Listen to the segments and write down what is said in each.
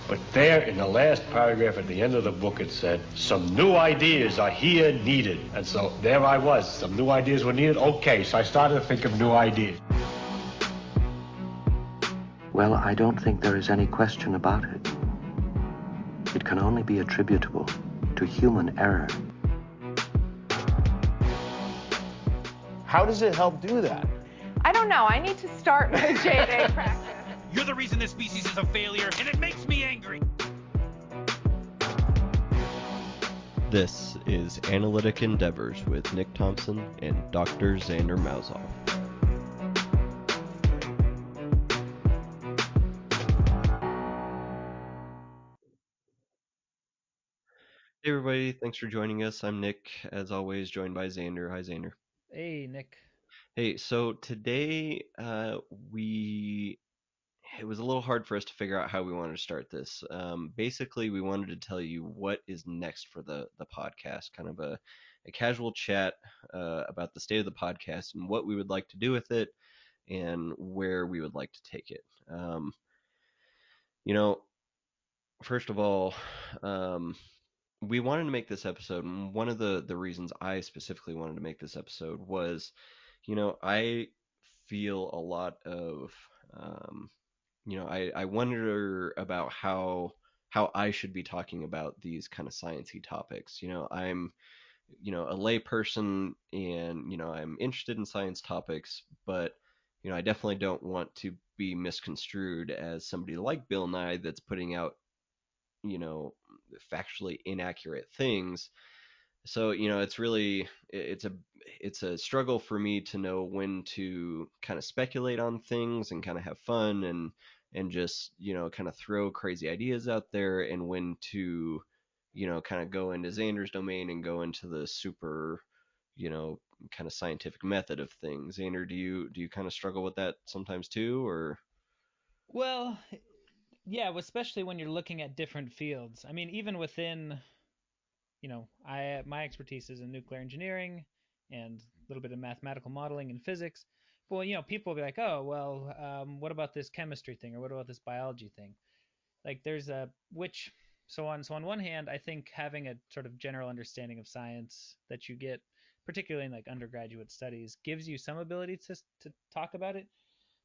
But there in the last paragraph at the end of the book, it said, some new ideas are here needed. And so there I was. Some new ideas were needed. Okay, so I started to think of new ideas. Well, I don't think there is any question about it. It can only be attributable to human error. How does it help do that? I don't know. I need to start my J-Day practice. You're the reason this species is a failure, and it makes me angry. This is Analytic Endeavors with Nick Thompson and Dr. Xander Mausoff. Hey everybody, thanks for joining us. I'm Nick, as always, joined by Xander. Hi Xander. Hey Nick. Hey, so today it was a little hard for us to figure out how we wanted to start this. Basically, we wanted to tell you what is next for the podcast, kind of a casual chat about the state of the podcast and what we would like to do with it and where we would like to take it. First of all, we wanted to make this episode, and one of the reasons I specifically wanted to make this episode was, I feel a lot of, I wonder about how I should be talking about these kind of sciencey topics. I'm, a lay person, and, I'm interested in science topics, but, I definitely don't want to be misconstrued as somebody like Bill Nye that's putting out, factually inaccurate things. So it's a struggle for me to know when to kind of speculate on things and kind of have fun and just kind of throw crazy ideas out there, and when to kind of go into Xander's domain and go into the super kind of scientific method of things. Xander, do you kind of struggle with that sometimes too, or? Well, yeah, especially when you're looking at different fields. I mean, even within, my expertise is in nuclear engineering and a little bit of mathematical modeling and physics. But, people will be like, oh, well, what about this chemistry thing, or what about this biology thing? Like so on one hand, I think having a sort of general understanding of science that you get, particularly in like undergraduate studies, gives you some ability to talk about it.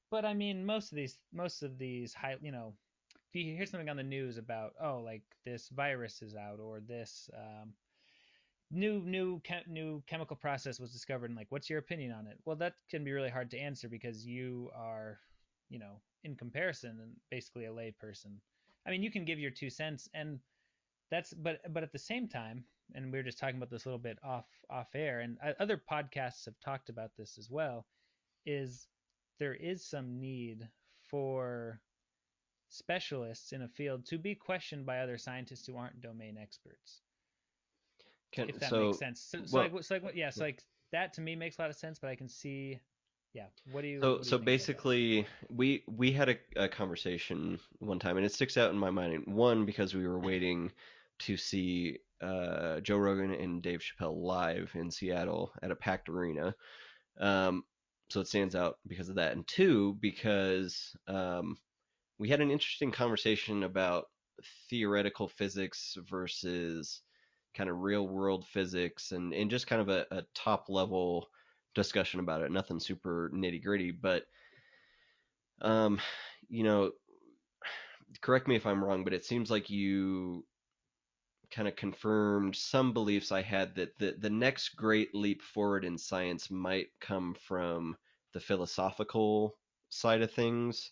But I mean, most of these high, if you hear something on the news about, oh, like this virus is out, or this new chemical process was discovered, and like, what's your opinion on it? Well, that can be really hard to answer because you are, in comparison, and basically a lay person. I mean, you can give your 2 cents, and but at the same time, and we were just talking about this a little bit off air, and other podcasts have talked about this as well, is there is some need for specialists in a field to be questioned by other scientists who aren't domain experts. If that makes sense. So that to me makes a lot of sense, but I can see, yeah. What do you? So basically, we had a conversation one time, and it sticks out in my mind. One, because we were waiting to see Joe Rogan and Dave Chappelle live in Seattle at a packed arena. So it stands out because of that. And two, because we had an interesting conversation about theoretical physics versus kind of real world physics, and just kind of a top level discussion about it. Nothing super nitty gritty, but correct me if I'm wrong, but it seems like you kind of confirmed some beliefs I had that the next great leap forward in science might come from the philosophical side of things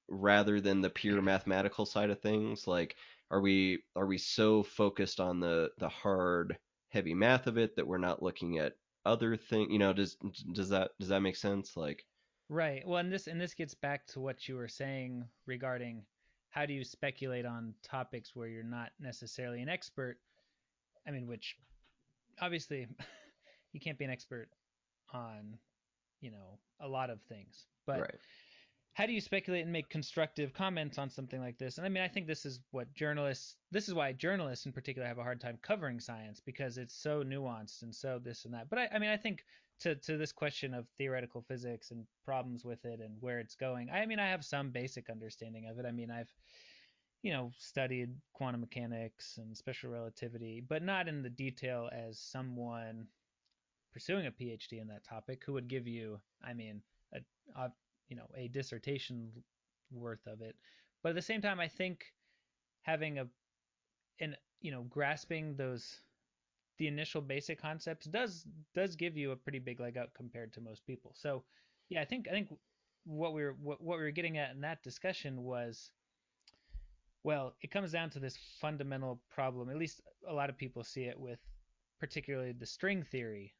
rather than the pure mathematical side of things. Like, are we so focused on the hard, heavy math of it that we're not looking at other things? Does that make sense? Like, right. Well, and this gets back to what you were saying regarding how do you speculate on topics where you're not necessarily an expert. I mean, which obviously you can't be an expert on, a lot of things, but right. How do you speculate and make constructive comments on something like this? And I mean, I think this is why journalists in particular have a hard time covering science, because it's so nuanced and so this and that. But I think to this question of theoretical physics and problems with it and where it's going, I mean, I have some basic understanding of it. I mean, studied quantum mechanics and special relativity, but not in the detail as someone pursuing a PhD in that topic who would give you, I mean, a dissertation worth of it. But at the same time, I think having grasping the initial basic concepts does give you a pretty big leg up compared to most people. So, yeah, I think what we were getting at in that discussion was, well, it comes down to this fundamental problem. At least a lot of people see it with, particularly the string theory.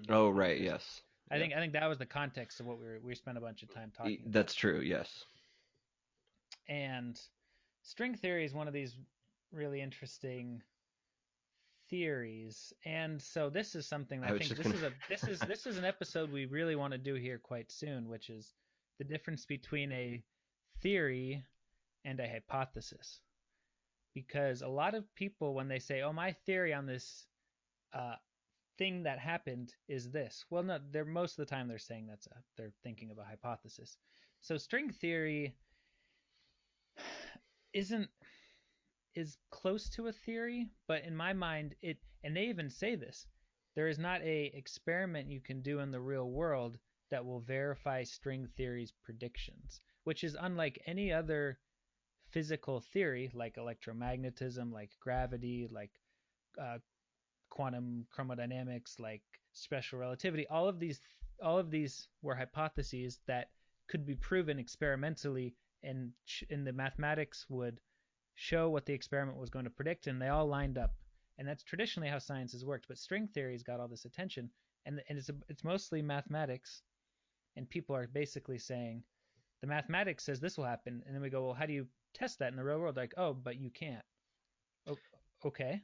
Oh, right, yes. I think that was the context of what we spent a bunch of time talking about. That's true, yes. And string theory is one of these really interesting theories, and so this is something that I think this is an episode we really want to do here quite soon, which is the difference between a theory and a hypothesis. Because a lot of people, when they say, "Oh, my theory on this thing that happened is this," well, no, they're most of the time they're saying they're thinking of a hypothesis. So string theory is close to a theory, but in my mind, and they even say this, there is not a experiment you can do in the real world that will verify string theory's predictions, which is unlike any other physical theory, like electromagnetism, like gravity, like quantum chromodynamics, like special relativity. All of these were hypotheses that could be proven experimentally, and the mathematics would show what the experiment was going to predict, and they all lined up. And that's traditionally how science has worked. But string theory's got all this attention, and it's mostly mathematics, and people are basically saying the mathematics says this will happen, and then we go, well, how do you test that in the real world? Like, oh, but you can't. Okay.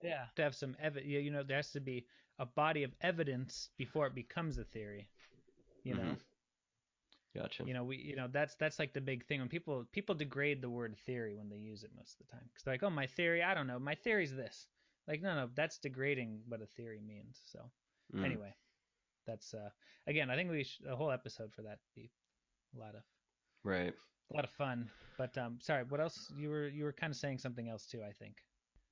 Yeah, to have some there has to be a body of evidence before it becomes a theory. Gotcha. That's like the big thing when people degrade the word theory when they use it most of the time, because they're like, oh, my theory, I don't know, my theory's this. Like, no, that's degrading what a theory means. So anyway, that's again, I think a whole episode for that would be a lot of fun. But sorry, what else? You were kind of saying something else too, I think.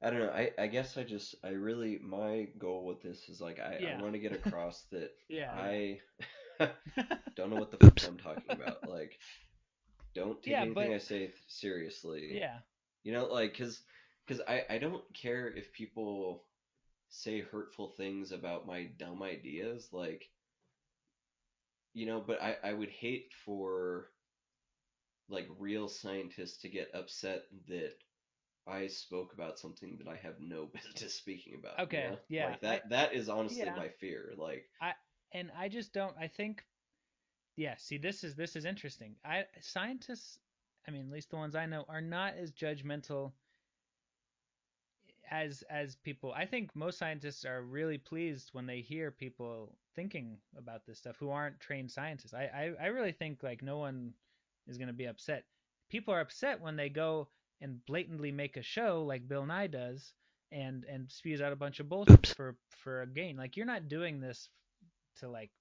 I don't know. I guess I really, my goal with this is like I want to get across that I don't know what the fuck I'm talking about. Like, don't take anything I say seriously. Yeah. Like, because I don't care if people say hurtful things about my dumb ideas, like, but I would hate for, like, real scientists to get upset that I spoke about something that I have no business speaking about. Okay, yeah. Like, that is honestly my fear. Like, I just don't. I think, yeah. See, this is interesting. Scientists, I mean, at least the ones I know, are not as judgmental as people. I think most scientists are really pleased when they hear people thinking about this stuff who aren't trained scientists. I really think, like, no one is going to be upset. People are upset when they go and blatantly make a show like Bill Nye does and spews out a bunch of bullshit for a gain. Like, you're not doing this to, like,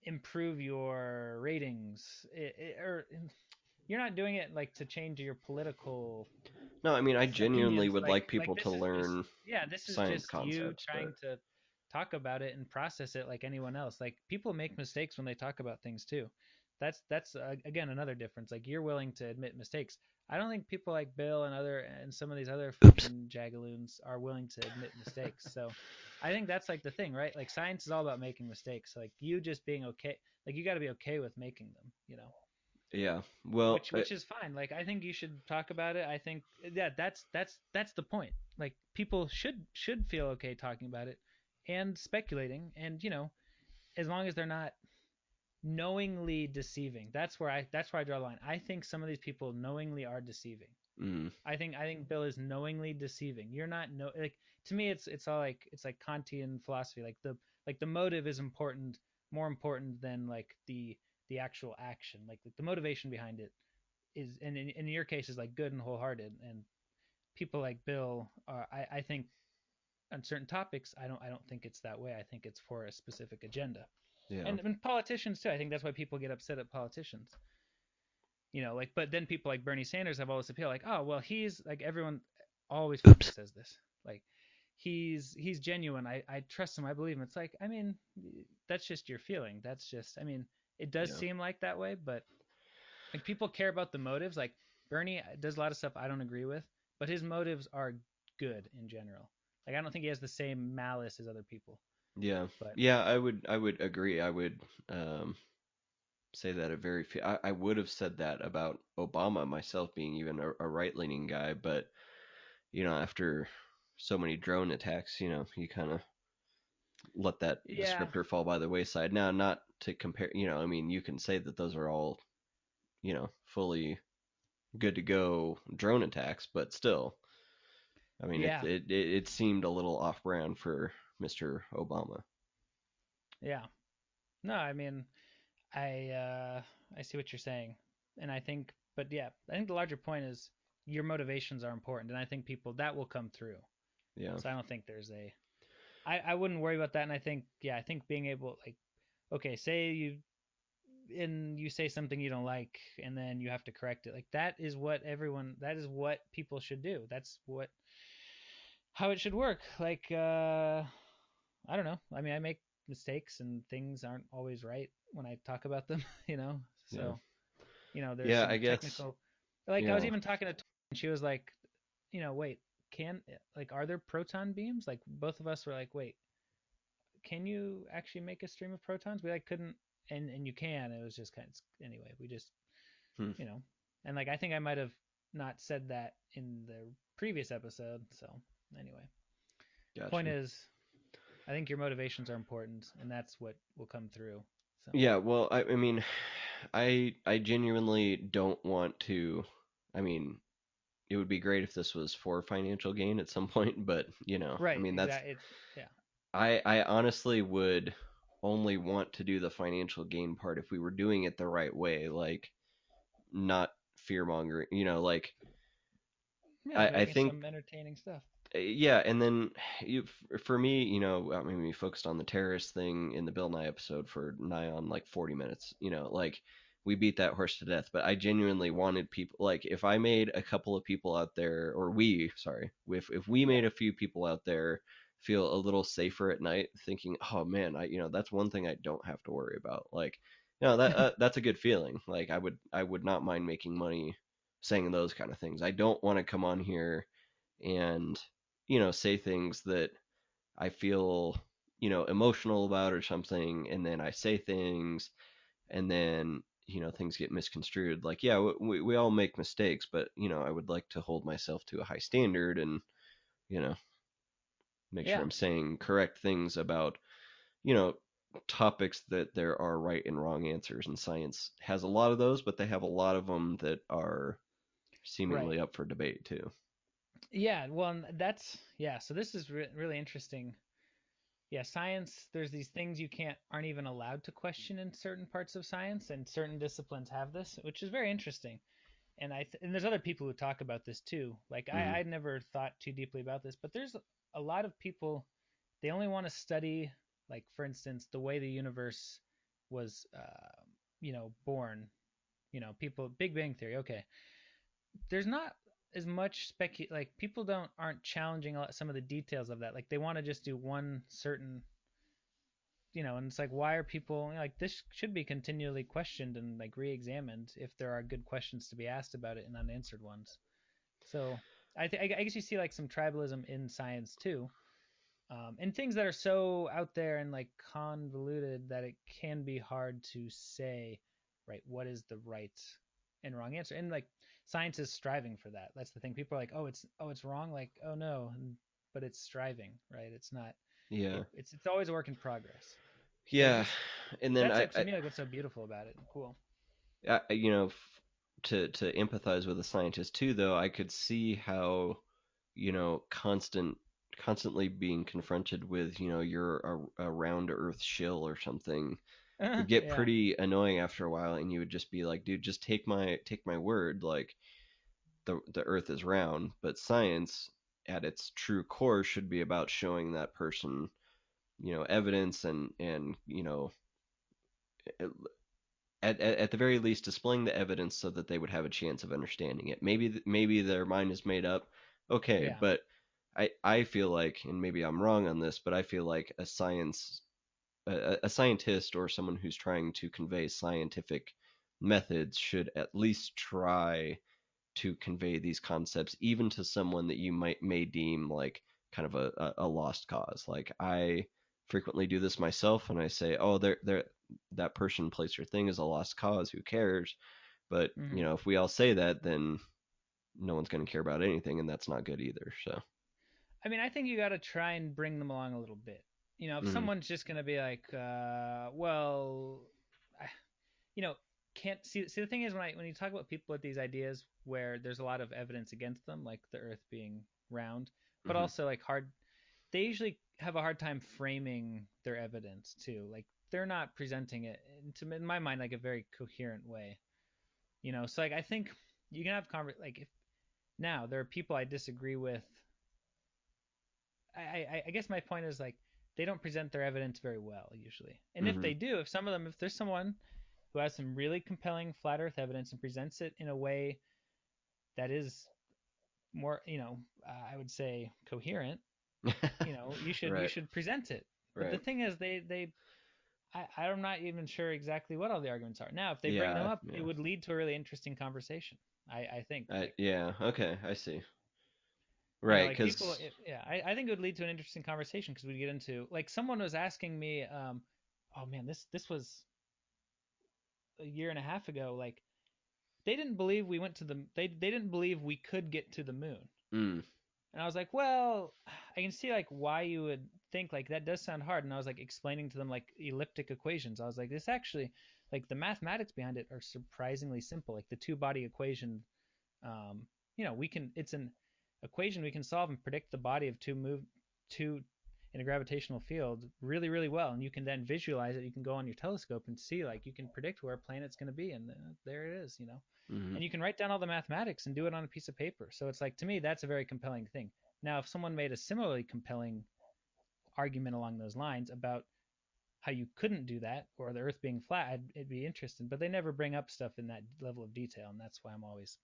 improve your ratings, or you're not doing it, like, to change your political. No, I mean, I genuinely would like people this to learn. This is science just concepts, you trying to talk about it and process it like anyone else. Like, people make mistakes when they talk about things too. That's again another difference. Like, you're willing to admit mistakes. I don't think people like Bill and some of these other fucking jagaloons are willing to admit mistakes. So I think that's, like, the thing, right? Like, science is all about making mistakes. Like, you just being okay. Like, you got to be okay with making them. Yeah. Well, which is fine. Like, I think you should talk about it. I think that's the point. Like, people should feel okay talking about it and speculating, and as long as they're not knowingly deceiving. That's where I draw the line. I think some of these people knowingly are deceiving. I think Bill is knowingly deceiving. You're not like, to me it's all like, it's like Kantian philosophy. Like, the motive is more important than, like, the actual action. Like, the motivation behind it is, and in your case, is, like, good and wholehearted. And people like Bill are, I think, on certain topics, I don't think it's that way. I think it's for a specific agenda. Yeah. And politicians too. I think that's why people get upset at politicians. like, but then people like Bernie Sanders have all this appeal, like, oh, well, he's like, everyone always Oops. says this, like, he's genuine. I trust him. I believe him. It's like, I mean, that's just your feeling. That's just, I mean, it does Yeah. seem like that way, but like people care about the motives. Like Bernie does a lot of stuff I don't agree with, but his motives are good in general. Like I don't think he has the same malice as other people. Yeah. But Yeah, I would agree. I would say that I would have said that about Obama myself being even a right-leaning guy, but after so many drone attacks, you kind of let that yeah, descriptor fall by the wayside. Now, not to compare, I mean, you can say that those are all, fully good to go drone attacks, but still, I mean, yeah, it seemed a little off-brand for Mr. Obama. yeah. No, I mean, I see what you're saying, and I think, but yeah, I think the larger point is your motivations are important, and I think people that will come through. Yeah. So I don't think there's a I wouldn't worry about that, and I think I think being able like okay, say you say something you don't like and then you have to correct it. Like that is what people should do. That's what how it should work. Like I don't know. I mean, I make mistakes and things aren't always right when I talk about them, you know. Yeah. So, there's Yeah, I some guess. technical like I was Yeah. even talking to Tori, and she was like, wait, can like are there proton beams? Like both of us were like, wait, can you actually make a stream of protons? We like couldn't, and you can. It was just kind of anyway. We just Hmm. and like I think I might have not said that in the previous episode. So anyway, point Gotcha. is, I think your motivations are important, and that's what will come through. So Yeah, well, I mean, I genuinely don't want to. I mean, it would be great if this was for financial gain at some point, but I right, mean, that's exactly. Yeah, I honestly would only want to do the financial gain part if we were doing it the right way, like not fear mongering. Like yeah, I making think some entertaining stuff. yeah, and then for me, I mean, we focused on the terrorist thing in the Bill Nye episode for nigh on like 40 minutes. Like we beat that horse to death, but I genuinely wanted people like if I made a couple of people out there, or sorry, if we Yeah, made a few people out there feel a little safer at night, thinking, oh man, that's one thing I don't have to worry about. Like, that's a good feeling. Like I would not mind making money saying those kind of things. I don't want to come on here and say things that I feel emotional about or something, and then I say things, and then things get misconstrued. Like, yeah, we all make mistakes, but I would like to hold myself to a high standard and you know make sure yeah, I'm saying correct things about you know topics that there are right and wrong answers, and science has a lot of those, but they have a lot of them that are right. seemingly up for debate too. Yeah, well, and that's yeah. So this is really interesting. Yeah, science. There's these things you can't aren't even allowed to question in certain parts of science, and certain disciplines have this, which is very interesting. And and there's other people who talk about this too. Like Hmm. I'd never thought too deeply about this, but there's a lot of people they only want to study, like for instance, the way the universe was, born. People Big Bang Theory. Okay, there's not as much like people don't aren't challenging some of the details of that. Like they want to just do one certain and it's like why are people like this should be continually questioned and like re-examined if there are good questions to be asked about it and unanswered ones. So I guess you see like some tribalism in science too, and things that are so out there and like convoluted that it can be hard to say, right, what is the right and wrong answer. And like science is striving for that. That's the thing. People are like, oh it's wrong. Like, oh no, but it's striving, right? It's not. Yeah. It's always a work in progress. So Yeah, just and then that's like to me like what's so beautiful about it. Cool. to empathize with a scientist too, though, I could see how, constantly being confronted with, you're a round Earth shill or something would get Yeah. pretty annoying after a while, and you would just be like, dude, just take my word, like the Earth is round. But science, at its true core, should be about showing that person, evidence and at the very least displaying the evidence so that they would have a chance of understanding it. Maybe their mind is made up. Okay, Yeah. but I feel like, and maybe I'm wrong on this, but I feel like a scientist or someone who's trying to convey scientific methods should at least try to convey these concepts even to someone that you may deem like kind of a lost cause. Like I frequently do this myself and I say, oh, that person, place, or thing is a lost cause. Who cares? But Mhm. if we all say that, then no one's going to care about anything, and that's not good either. So. I mean, I think you got to try and bring them along a little bit. If Hmm. someone's just gonna be like, well, I, you know, can't see the thing is when you talk about people with these ideas where there's a lot of evidence against them, like the Earth being round, but Hmm. also like they usually have a hard time framing their evidence too. Like they're not presenting it in my mind like a very coherent way. So like I think you can have like if now there are people I disagree with. I guess my point is like they don't present their evidence very well usually, and if Hmm. they do, if there's someone who has some really compelling flat Earth evidence and presents it in a way that is more, I would say coherent, you Right. should present it. But the Right. thing is, I'm not even sure exactly what all the arguments are. Now, if they bring them Yeah. up, it Yeah. would lead to a really interesting conversation. I think, like, Yeah. Okay. I see. Right. like people, Because. yeah, I think it would lead to an interesting conversation because we get into like someone was asking me, oh man, this was a year and a half ago, like they didn't believe we went to they didn't believe we could get to the moon. Mm. And I was like, well, I can see like why you would think like that does sound hard. And I was like explaining to them like elliptic equations. I was like, this actually like the mathematics behind it are surprisingly simple. Like the two-body equation, um, it's an equation we can solve and predict the body of two in a gravitational field really, really well. And you can then visualize it. You can go on your telescope and see like you can predict where a planet's going to be, and there it is. Hmm. And you can write down all the mathematics and do it on a piece of paper. So it's like to me that's a very compelling thing. Now, if someone made a similarly compelling argument along those lines about how you couldn't do that or the Earth being flat, it'd be interesting. But they never bring up stuff in that level of detail, and that's why I'm always,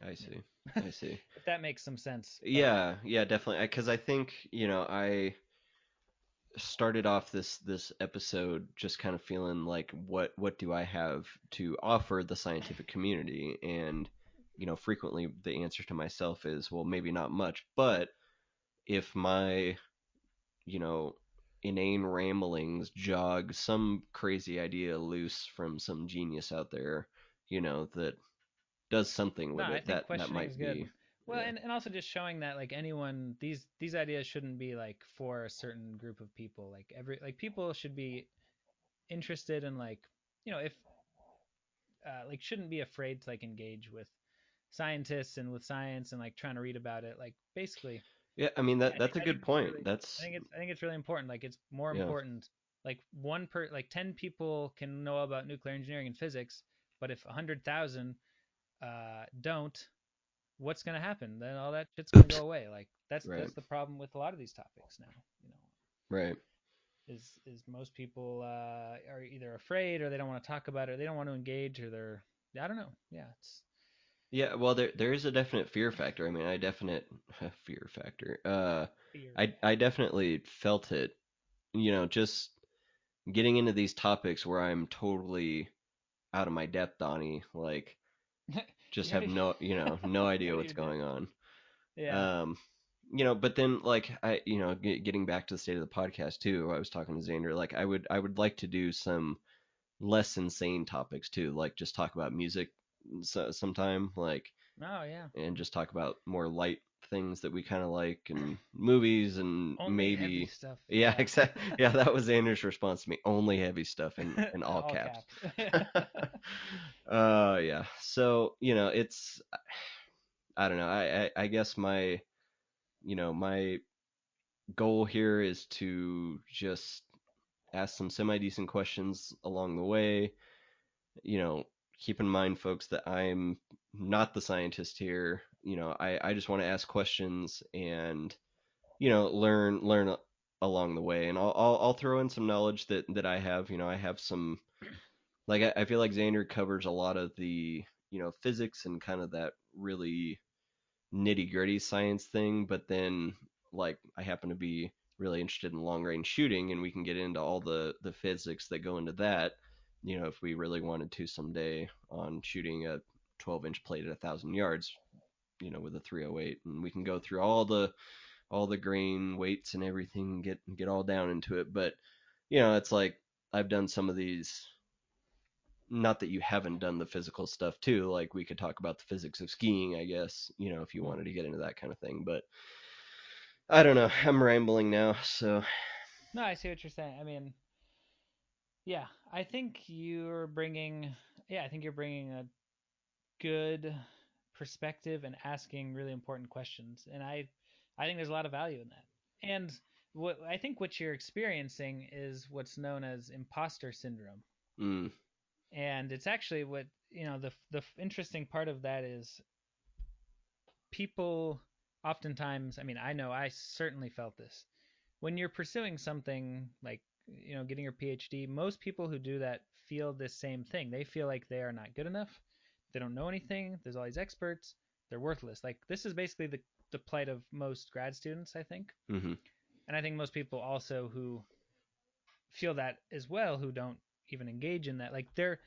I you see. know, I see. if that makes some sense. But Yeah. Yeah. Definitely. Because I think I started off this episode just kind of feeling like what do I have to offer the scientific community, and frequently the answer to myself is, well, maybe not much, but if my you know inane ramblings jog some crazy idea loose from some genius out there, that does something no, with I it, think that questioning might is be. good. Well, Yeah. and also just showing that like anyone, these ideas shouldn't be like for a certain group of people. Like people should be interested in like if like shouldn't be afraid to like engage with scientists and with science and like trying to read about it. Like basically, Yeah, I mean, yeah, that's a I think good it's point. really, That's. I think it's really important. Like it's more Yeah. important. Like like 10 people can know about nuclear engineering and physics, but if 100,000 don't, what's gonna happen? Then all that shit's gonna Oops. go away. Like Right. that's the problem with a lot of these topics now. Right. Is most people are either afraid or they don't want to talk about it, or they don't want to engage, or they're I don't know. Yeah, it's Yeah, well, there is a definite fear factor. I mean, I definite fear factor. fear. I definitely felt it. Just getting into these topics where I'm totally out of my depth, Donnie. Like, just You have gotta, no you idea gotta what's do that. going on. Yeah. Um, but then like getting back to the state of the podcast too. I was talking to Xander. Like, I would like to do some less insane topics too. Like, just talk about music sometime. Like, Oh yeah. and just talk about more light things that we kind of like, and movies, and Only heavy maybe. stuff. Yeah, Yeah. exactly. Yeah, that was Xander's response to me. Only heavy stuff in all All caps. caps. Yeah. So, it's, I don't know. I guess my goal here is to just ask some semi decent questions along the way. You know, keep in mind, folks, that I'm not the scientist here. I just want to ask questions and learn along the way, and I'll throw in some knowledge that I have. I have some Like I feel like Xander covers a lot of the, physics and kind of that really nitty gritty science thing, but then like I happen to be really interested in long range shooting, and we can get into all the physics that go into that, if we really wanted to someday on shooting a 12-inch plate at 1,000 yards, with a 308, and we can go through all the grain weights and everything, and get all down into it. But it's like I've done some of these. Not that you haven't done the physical stuff too. Like we could talk about the physics of skiing, I guess, if you wanted to get into that kind of thing. But I don't know. I'm rambling now, so. No, I see what you're saying. I mean, yeah, I think you're bringing a good perspective and asking really important questions, and I think there's a lot of value in that. And what you're experiencing is what's known as imposter syndrome. Mm. And it's actually what, the interesting part of that is people oftentimes, I mean, I know I certainly felt this. When you're pursuing something like, getting your PhD, most people who do that feel this same thing. They feel like they are not good enough. They don't know anything. There's all these experts. They're worthless. Like this is basically the plight of most grad students, I think. Mm-hmm. And I think most people also who feel that as well, who don't even engage in that, like they're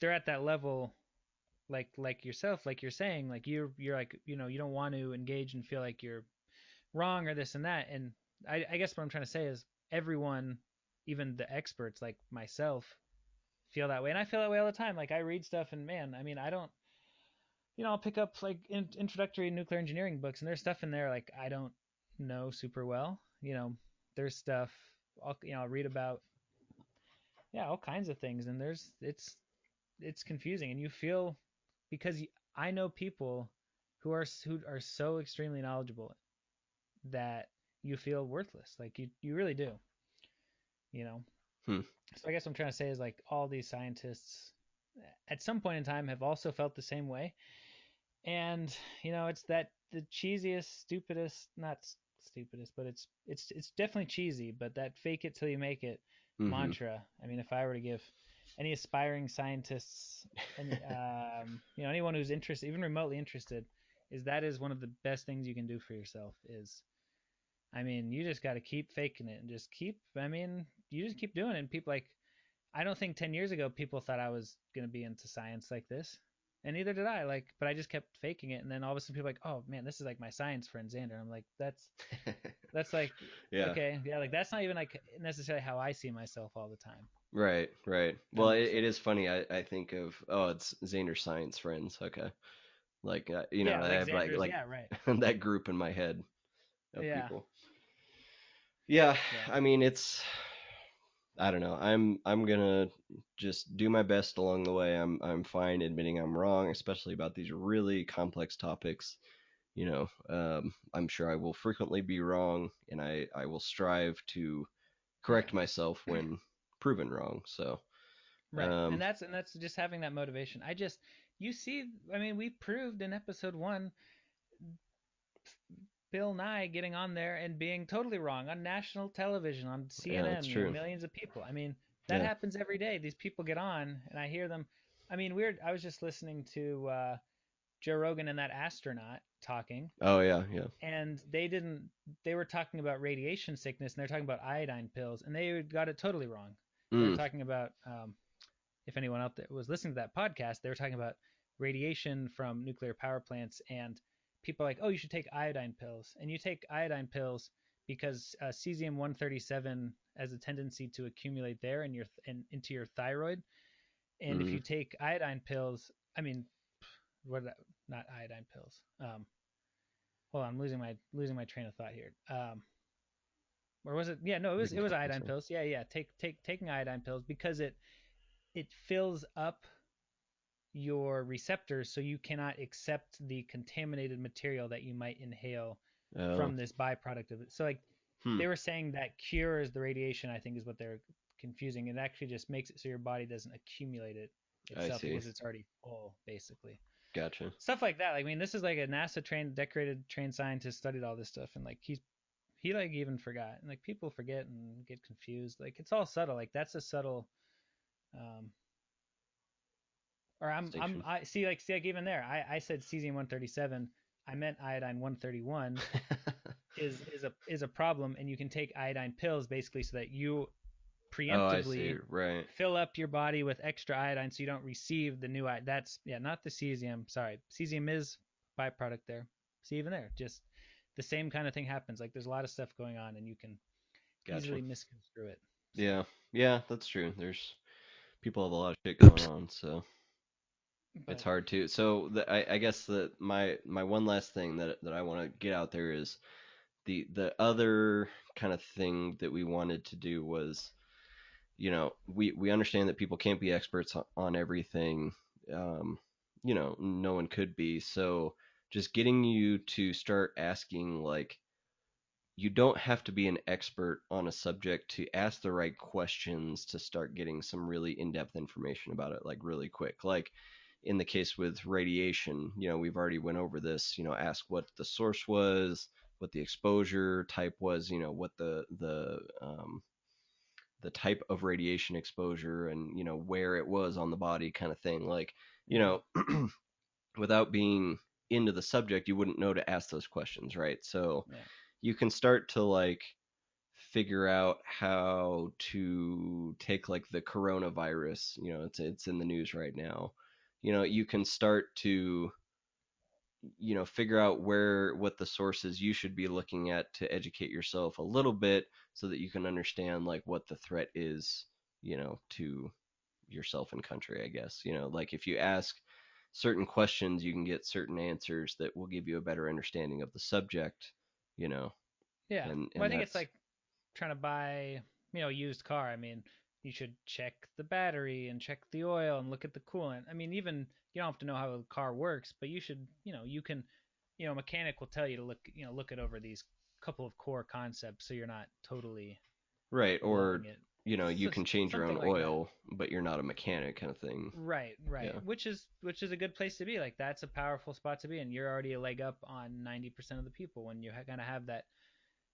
at that level, like yourself, like you're saying, like you're like, you don't want to engage and feel like you're wrong or this and that. And I guess what I'm trying to say is everyone, even the experts like myself, feel that way. And I feel that way all the time. Like I read stuff and man, I mean, I don't, I'll pick up like introductory nuclear engineering books and there's stuff in there like I don't know super well. There's stuff I'll read about, yeah, all kinds of things, and it's confusing, and you feel, because I know people who are so extremely knowledgeable that you feel worthless, like you really do, Hmm. So I guess what I'm trying to say is like all these scientists at some point in time have also felt the same way, and it's that the cheesiest, stupidest, not stupidest, but it's definitely cheesy, but that fake it till you make it mantra. I mean, if I were to give any aspiring scientists, any, anyone who's interested, even remotely interested, that is one of the best things you can do for yourself is, I mean, you just got to keep faking it and just you just keep doing it. And people I don't think 10 years ago people thought I was going to be into science like this. And neither did I, but I just kept faking it. And then all of a sudden people are like, oh man, this is like my science friend Xander. I'm like, that's like, yeah. Okay. Yeah. Like that's not even like necessarily how I see myself all the time. Right. Well, it is funny. I think of, it's Xander Science Friends. Okay. Like, Yeah, I like have like yeah, right. that group in my head of Yeah. people. Yeah. I mean, I don't know. I'm gonna just do my best along the way. I'm fine admitting I'm wrong, especially about these really complex topics. I'm sure I will frequently be wrong, and I will strive to correct myself when proven wrong. So, right. And that's just having that motivation. I mean, we proved in episode 1 Bill Nye getting on there and being totally wrong on national television, on CNN, that's true. Millions of people. I mean, that happens every day. These people get on and I hear them. I mean, I was just listening to Joe Rogan and that astronaut talking. Oh yeah. And they were talking about radiation sickness and they're talking about iodine pills and they got it totally wrong. They were talking about, if anyone out there was listening to that podcast, they were talking about radiation from nuclear power plants, and people are like, oh, you should take iodine pills. And you take iodine pills because cesium-137 has a tendency to accumulate there and into your thyroid. And if you take iodine pills, I mean, not iodine pills. Hold on, I'm losing my train of thought here. Or was it? Yeah, no, it was iodine pills. Yeah. Taking iodine pills because it fills up your receptors so you cannot accept the contaminated material that you might inhale from this byproduct of it. So they were saying that cures the radiation, I think is what they're confusing. It actually just makes it so your body doesn't accumulate it itself because it's already full, basically. Gotcha. Stuff like that. I mean, this is like a NASA trained scientist studied all this stuff, and like he like even forgot. And like people forget and get confused. Like it's all subtle. Like that's a subtle Or station. I see like even there, I said cesium 137. I meant iodine 131 is a problem, and you can take iodine pills basically so that you Oh, I see. preemptively Right. fill up your body with extra iodine so you don't receive the new iodine. That's not the cesium. Sorry, cesium is byproduct there. See, even there, just the same kind of thing happens. Like there's a lot of stuff going on, and you can Gotcha. easily misconstrue it. So. Yeah. Yeah, that's true. There's people have a lot of shit going on, so it's But hard to. So I guess that my one last thing that I want to get out there is the other kind of thing that we wanted to do was, we understand that people can't be experts on everything. No one could be. So just getting you to start asking, like, you don't have to be an expert on a subject to ask the right questions to start getting some really in-depth information about it, like really quick. Like in the case with radiation, we've already went over this. Ask what the source was, what the exposure type was, what the type of radiation exposure, and where it was on the body, kind of thing. Like, without being into the subject, you wouldn't know to ask those questions, right? So yeah. you can start to like figure out how to take like the coronavirus. It's in the news right now. You can start to figure out what the sources you should be looking at to educate yourself a little bit, so that you can understand like what the threat is, to yourself and country, I guess. Like if you ask certain questions, you can get certain answers that will give you a better understanding of the subject, you know Yeah. Well, I and think it's that's like trying to buy, a used car. I mean, you should check the battery and check the oil and look at the coolant. I mean, even you don't have to know how a car works, but you should, you can, a mechanic will tell you to look it over these couple of core concepts so you're not totally right. blowing Or it. you So, can change your something own like that. oil, but you're not a mechanic, kind of thing. Right, right. Yeah. Which is a good place to be. Like that's a powerful spot to be, and you're already a leg up on 90% of the people when you kind of have that.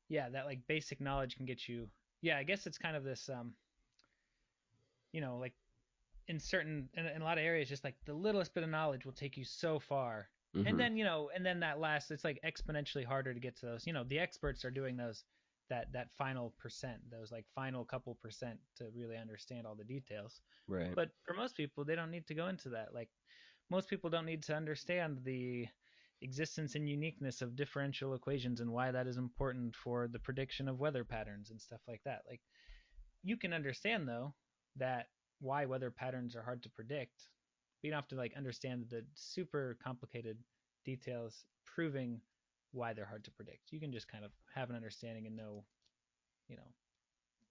Yeah, that like basic knowledge can get you. Yeah, I guess it's kind of this like in a lot of areas, just like the littlest bit of knowledge will take you so far. And Hmm. then that last, it's like exponentially harder to get to those. The experts are doing those that final percent, those like final couple percent to really understand all the details. Right. But for most people, they don't need to go into that. Like most people don't need to understand the existence and uniqueness of differential equations and why that is important for the prediction of weather patterns and stuff like that. Like you can understand though that why weather patterns are hard to predict, but you don't have to like understand the super complicated details proving why they're hard to predict. You can just kind of have an understanding and know, you know, some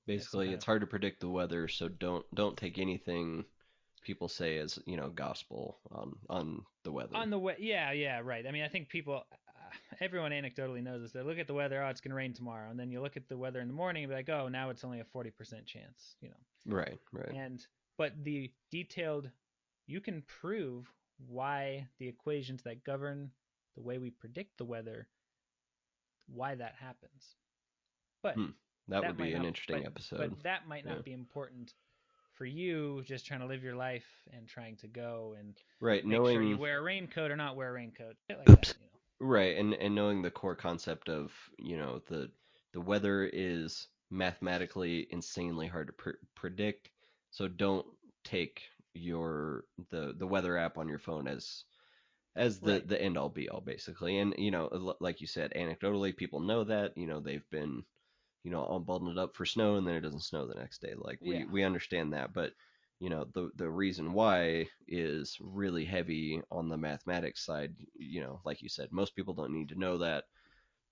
Basically, kind it's of hard to predict the weather, so don't take anything people say as gospel on the weather. on the way. Yeah, right. I mean, I think people, everyone anecdotally knows this. They look at the weather, oh, it's going to rain tomorrow, and then you look at the weather in the morning and be like, oh, now it's only a 40% chance. Right. Right. And but the detailed, you can prove why the equations that govern the way we predict the weather, why that happens. But Hmm. That that would might be an not. interesting But episode. that might Yeah. not be important for you just trying to live your life and trying to go and Right. make sure you Knowing. wear a raincoat or not wear a raincoat, shit like Oops. that. Right, and knowing the core concept of the weather is mathematically insanely hard to predict, so don't take the weather app on your phone as the Right. the end all be all, basically. And like you said, anecdotally, people know that they've been all bundled up for snow, and then it doesn't snow the next day. Like we Yeah. we understand that, but the reason why is really heavy on the mathematics side. Like you said, most people don't need to know that,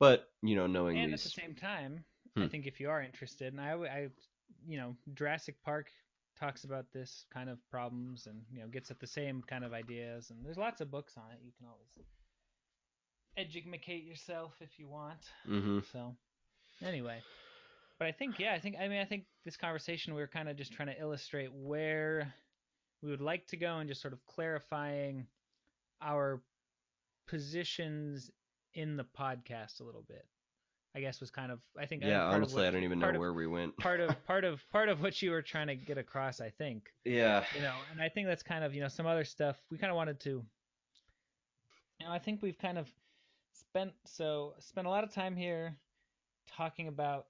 but knowing And at the these. same time, I Hmm. think if you are interested, and Jurassic Park talks about this kind of problems and gets at the same kind of ideas, and there's lots of books on it. You can always educate yourself if you want. Mm-hmm. So anyway, but I think this conversation we were kind of just trying to illustrate where we would like to go and just sort of clarifying our positions in the podcast a little bit. I guess was kind of, I think, Yeah, part of honestly, what I don't even know where we went. part of what you were trying to get across, I think. Yeah. And I think that's kind of, some other stuff we kind of wanted to, I think we've kind of spent a lot of time here talking about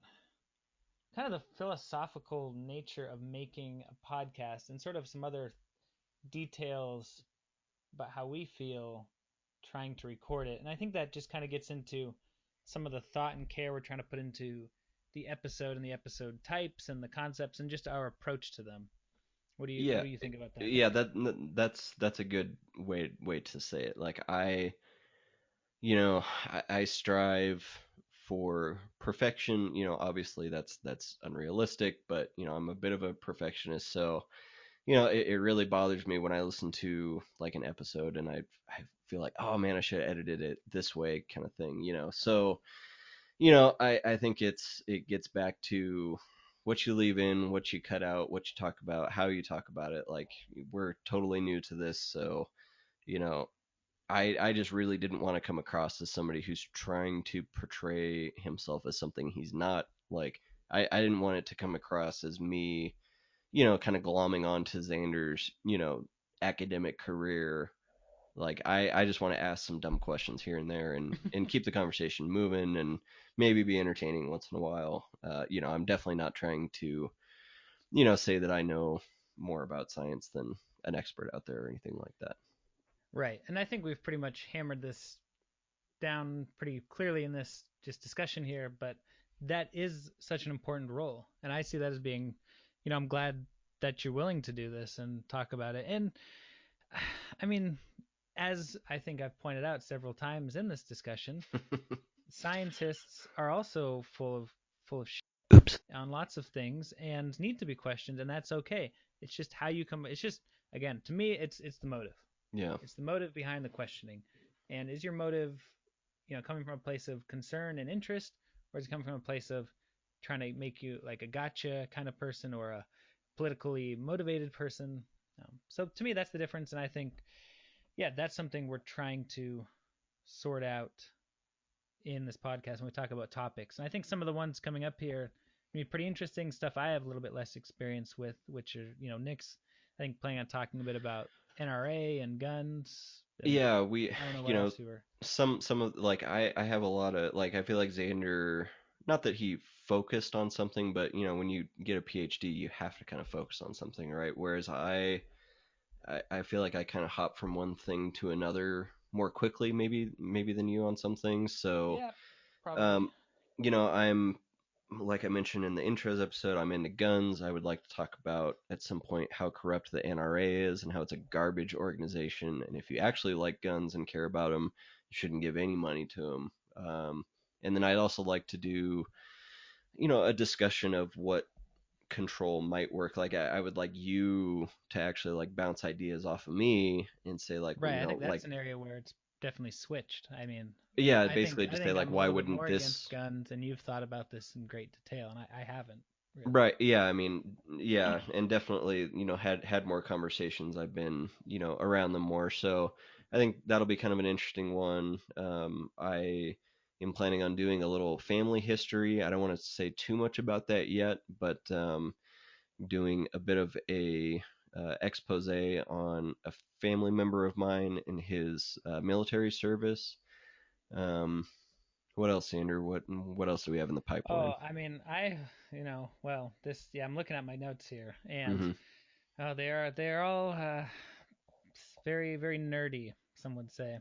kind of the philosophical nature of making a podcast and sort of some other details about how we feel trying to record it. And I think that just kind of gets into some of the thought and care we're trying to put into the episode and the episode types and the concepts and just our approach to them. What do you think about that? Yeah, that's a good way to say it. Like I strive for perfection. Obviously that's unrealistic, but I'm a bit of a perfectionist, so it really bothers me when I listen to like an episode and I feel like, oh man, I should have edited it this way, kind of thing. So I think it gets back to what you leave in, what you cut out, what you talk about, how you talk about it. Like, we're totally new to this, so you know I just really didn't want to come across as somebody who's trying to portray himself as something he's not. Like, I didn't want it to come across as me, kind of glomming onto Xander's, academic career. Like, I just want to ask some dumb questions here and there and keep the conversation moving and maybe be entertaining once in a while. I'm definitely not trying to, say that I know more about science than an expert out there or anything like that. Right. And I think we've pretty much hammered this down pretty clearly in this just discussion here, but that is such an important role. And I see that as being, I'm glad that you're willing to do this and talk about it. And I mean, as I think I've pointed out several times in this discussion, scientists are also full of shit on lots of things and need to be questioned, and that's okay. It's just how you come. It's just, again, to me, it's the motive. Yeah. It's the motive behind the questioning. And is your motive, coming from a place of concern and interest, or is it coming from a place of trying to make you like a gotcha kind of person or a politically motivated person? So to me, that's the difference. And I think, yeah, that's something we're trying to sort out in this podcast when we talk about topics. And I think some of the ones coming up here, pretty interesting stuff I have a little bit less experience with, which are, Nick's, I think, planning on talking a bit about NRA and guns. And Yeah, I don't know what else you were. some of, like, I have a lot of, like, I feel like Xander, not that he focused on something, but when you get a PhD, you have to kind of focus on something, right? Whereas I feel like I kind of hop from one thing to another more quickly, maybe than you on some things. So Yeah, probably. I'm, like I mentioned in the intros episode, I'm into guns. I would like to talk about at some point how corrupt the NRA is and how it's a garbage organization. And if you actually like guns and care about them, you shouldn't give any money to them. And then I'd also like to do, a discussion of what control might work. Like, I would like you to actually like bounce ideas off of me and say, like, Right. I think that's like, an area where it's definitely switched. I mean, yeah, basically just say, like, I'm why a little bit wouldn't more this against guns, and you've thought about this in great detail, and I haven't. Really. Right. Yeah. I mean, yeah, and definitely, had more conversations. I've been, around them more. So I think that'll be kind of an interesting one. I am planning on doing a little family history. I don't want to say too much about that yet, but doing a bit of a expose on a family member of mine in his military service. What else, Andrew? What else do we have in the pipeline? Oh, I mean, I'm looking at my notes here, and Mm-hmm. they're all very, very nerdy, some would say.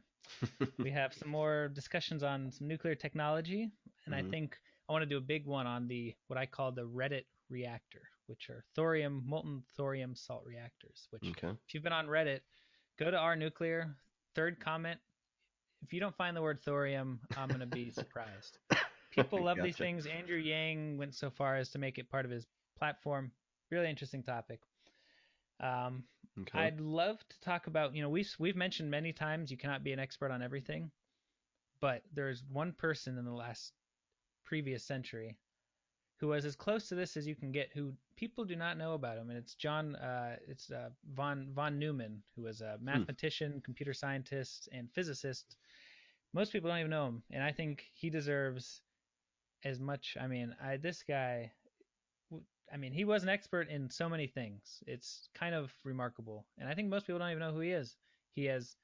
We have some more discussions on some nuclear technology, and I think I want to do a big one on what I call the Reddit reactor, which are molten thorium salt reactors. Which, if you've been on Reddit, go to our nuclear, third comment. If you don't find the word thorium, I'm going to be surprised. People love these things. Andrew Yang went so far as to make it part of his platform. Really interesting topic. I'd love to talk about, we've mentioned many times you cannot be an expert on everything, but there's one person in the previous century who was as close to this as you can get, who people do not know about him, and it's von Neumann, who was a mathematician, computer scientist, and physicist. Most people don't even know him, and I think he deserves as much. I mean, this guy. I mean, he was an expert in so many things. It's kind of remarkable, and I think most people don't even know who he is. He has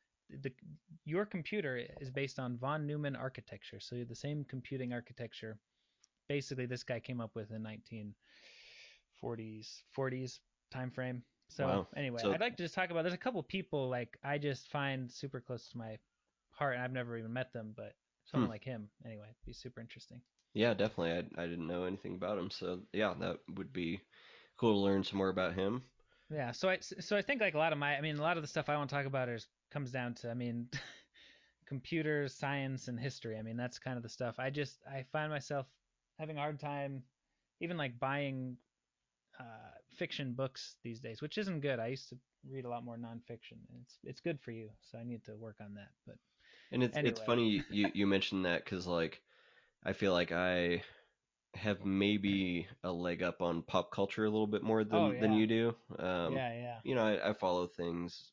your computer is based on von Neumann architecture, so the same computing architecture. Basically, this guy came up with in 1940s time frame. So Wow. anyway, So I'd like to just talk about. There's a couple people like I just find super close to my heart, and I've never even met them, but someone like him, anyway, it'd be super interesting. yeah, definitely. I didn't know anything about him, so yeah, that would be cool to learn some more about him. Yeah, so I think like a lot of the stuff I want to talk about comes down to, computers, science, and history. I mean, that's kind of the stuff. I find myself having a hard time even like buying fiction books these days, which isn't good. I used to read a lot more nonfiction, and it's good for you, so I need to work on that. But And it's anyway. funny you mentioned that because like I feel like I have maybe a leg up on pop culture a little bit more than you do. Yeah. You know, I follow things.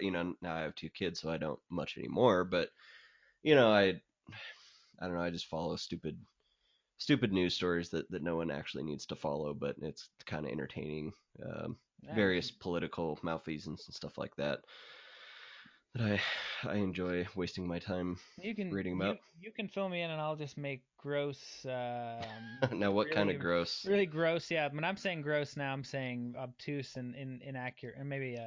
You know, now I have two kids, so I don't much anymore. But you know, I don't know. I just follow stupid news stories that no one actually needs to follow, but it's kind of entertaining. Various political malfeasance and stuff like that I enjoy wasting my time reading about. You can fill me in, and I'll just make gross. Now, what kind of gross? Really gross. Yeah, when I'm saying gross now, I'm saying obtuse and inaccurate, and maybe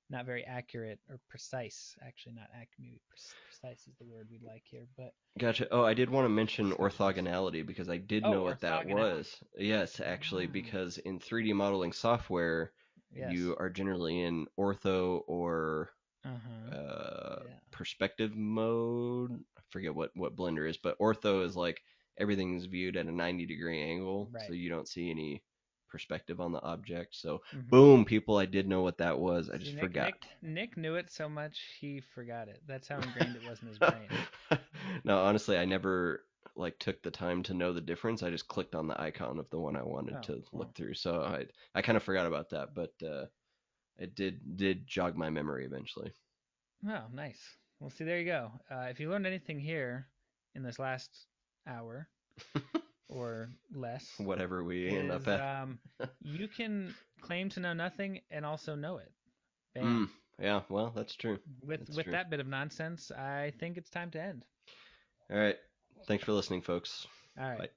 not very accurate or precise. Actually, not accurate. Maybe precise is the word we'd like here, but. Gotcha. Oh, I did want to mention orthogonality because I did know what that orthogonality. was. Yes, actually, because in 3D modeling software, Yes. you are generally in ortho or perspective mode. I forget what Blender is, but ortho is like everything's viewed at a 90-degree angle, Right. so you don't see any perspective on the object. So, boom, people, I did know what that was. I just forgot. Nick knew it so much he forgot it. That's how ingrained it was in his brain. No, honestly, I never like took the time to know the difference. I just clicked on the icon of the one I wanted to look through. So I kind of forgot about that, but it did jog my memory eventually. Oh, nice. Well, see, there you go. If you learned anything here in this last hour or less, whatever we end up at, you can claim to know nothing and also know it. Bam. Yeah, well, that's true. With that bit of nonsense, I think it's time to end. All right. Thanks for listening, folks. All right. Bye.